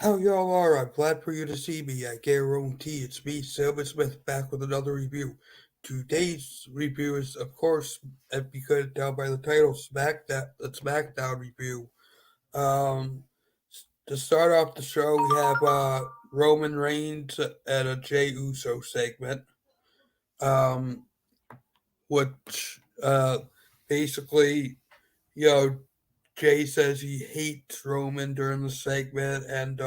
How y'all are? I'm glad for you to see me. I guarantee it's me, Silver Smith, back with another review. Today's review is, of course, as you could tell by the title, the Smackdown review. Um, to start off the show, we have Roman Reigns and a Jey Uso segment, um, which basically, you know, Jay says he hates Roman during the segment, and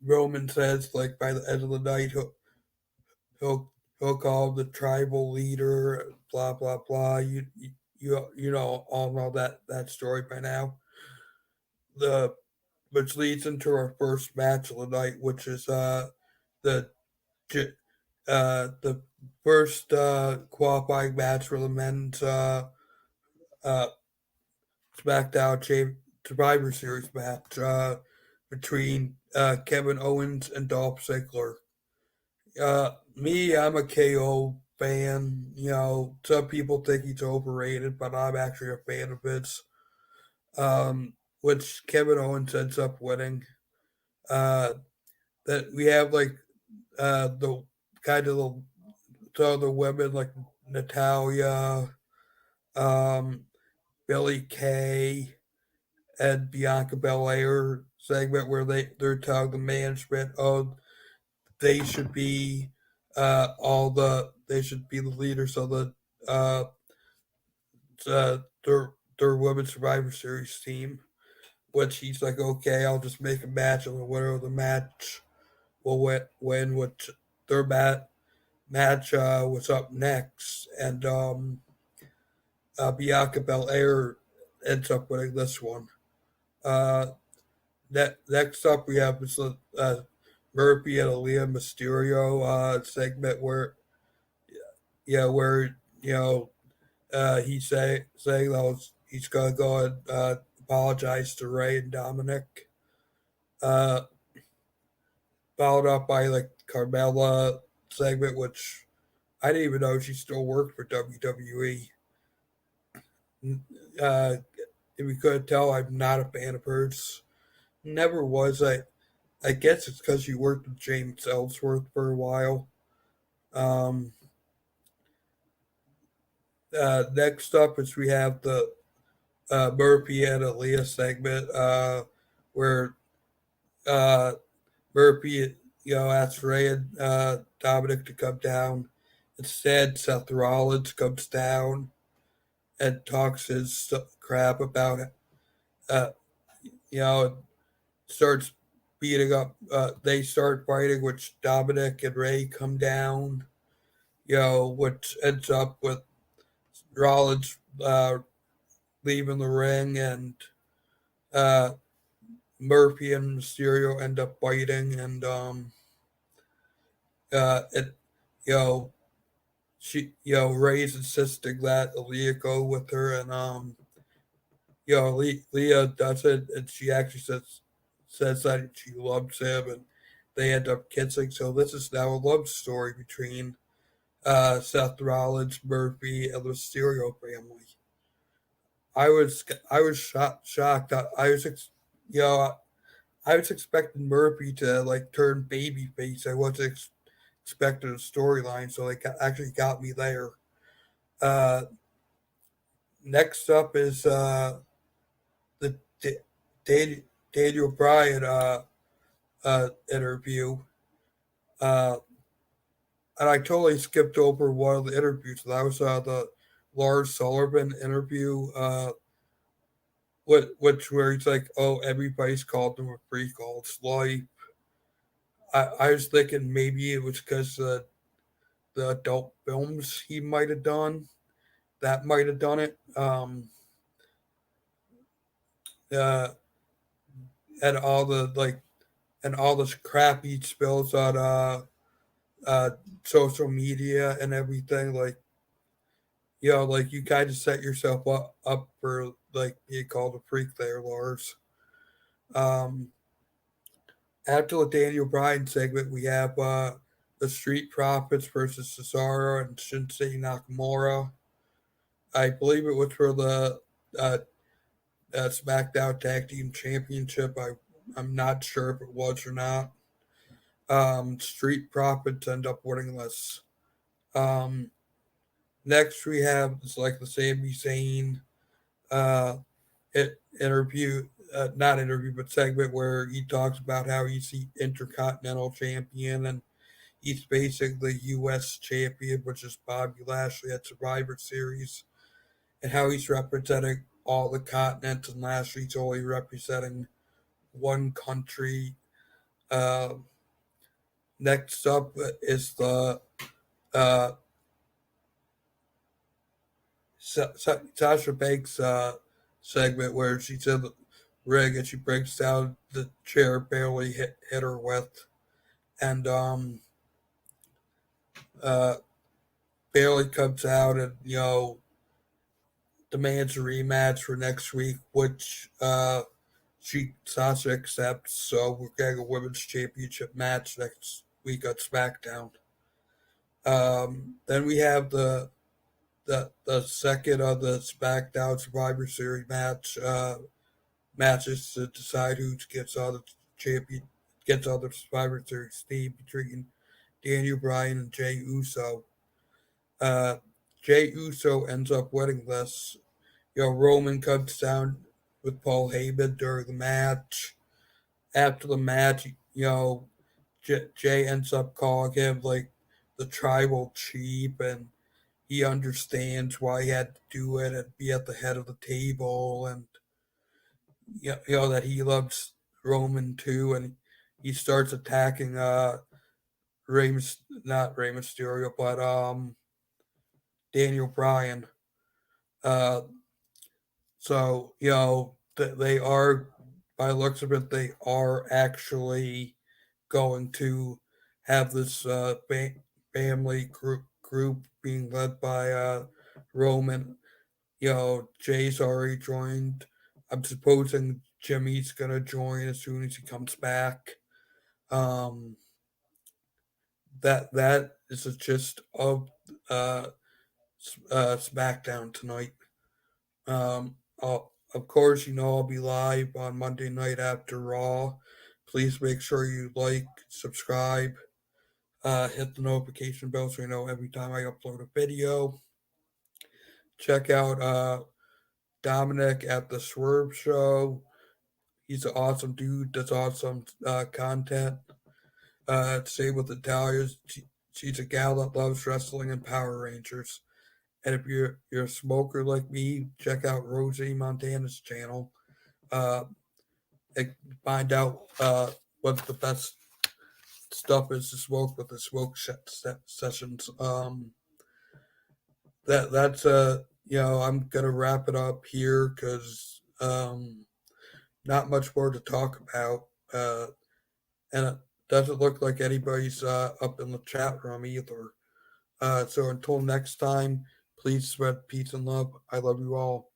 Roman says like by the end of the night he'll he'll call him the tribal leader, blah blah blah. You know all that story by now. The which leads into our first match of the night, which is the j- the first qualifying match for the men's uh Survivor Series match between Kevin Owens and Dolph Ziggler. I'm a KO fan. You know, some people think he's overrated, but I'm actually a fan of his. Which Kevin Owens ends up winning. Uh, that we have like the kind of the some of the women like Natalia, um, Billy Kay, and Bianca Belair segment where they're telling the management, oh, they should be they should be the leaders of the uh, their women's Survivor Series team. Which he's like, okay, I'll just make a match, and the winner of the match will win. Which their match was up next, and Bianca Belair ends up winning this one. Uh, Next up, we have this Murphy and Aaliyah Mysterio segment where he's saying that he's gonna go and apologize to Ray and Dominic. Uh, Followed up by like Carmella segment, which I didn't even know she still worked for WWE. Uh, if you couldn't tell, I'm not a fan of hers. Never was. I guess it's because she worked with James Ellsworth for a while. Um, Next up is we have the Murphy and Aaliyah segment where uh, Murphy, asks Ray and Dominic to come down. Instead, Seth Rollins comes down and talks his crap about it. Uh, you know, starts beating up. They start fighting, which Dominic and Ray come down. Which ends up with Rollins leaving the ring, and uh, Murphy and Mysterio end up fighting, and it, you know, Ray's insisting that Aaliyah go with her, and Leah does it, and she actually says that she loves him, and they end up kissing. So this is now a love story between Seth Rollins, Murphy, and the Mysterio family. I was shocked. You know, I was expecting Murphy to like turn babyface. I wasn't expecting a storyline, so actually got me there. Uh, Next up is the Daniel Bryan interview, uh, and I totally skipped over one of the interviews. That was the Lars Sullivan interview, which where he's like, "Oh, everybody's called him a freak all his life." I was thinking maybe it was because the adult films he might have done that might have done it. Uh, and all the like and all this crap he spills on uh social media and everything. Like like you kind of set yourself up for like being called a freak there, Lars. Um, After the Daniel Bryan segment, we have the Street Profits versus Cesaro and Shinsei Nakamura. I believe it was for the uh, SmackDown Tag Team Championship. I I'm not sure if it was or not. Street Profits end up winning this. Um, Next we have it's like the Sami Zayn uh, interview, not interview, but segment where he talks about how he's the Intercontinental Champion and he's basically U.S. Champion, which is Bobby Lashley at Survivor Series, and how he's representing all the continents, and Lashley's only representing one country. Uh, Next up is the uh, Sasha Banks segment where she's in the ring and she breaks down the chair barely hit her with, and uh, Bailey comes out and demands a rematch for next week, which Sasha accepts. So we're getting a women's championship match next week on Smackdown. Then we have the second of the SmackDown Survivor Series matches to decide who gets all the champion gets all the Survivor Series team between Daniel Bryan and Jay Uso. Uh, Jay Uso ends up winning this. Roman comes down with Paul Heyman during the match. After the match, Jay ends up calling him like the tribal chief, and he understands why he had to do it and be at the head of the table, and that he loves Roman too, and he starts attacking not Rey Mysterio, but Daniel Bryan. Uh, so they are, by the looks of it, they are actually going to have this family group being led by Roman. Jay's already joined. I'm supposing Jimmy's gonna join as soon as he comes back. Um, that is the gist of uh, SmackDown tonight. Of course, I'll be live on Monday night after Raw. Please make sure you like, subscribe, hit the notification bell so you know every time I upload a video. Check out Dominic at the Swerve Show. He's an awesome dude. Does awesome content. Same with Natalia. She's a gal that loves wrestling and Power Rangers. And if you're a smoker like me, check out Rosie Montana's channel. Uh, and find out what the best stuff is to smoke with the smoke sessions. That's I'm gonna wrap it up here because not much more to talk about. And it doesn't look like anybody's up in the chat room either. So until next time, please spread peace and love. I love you all.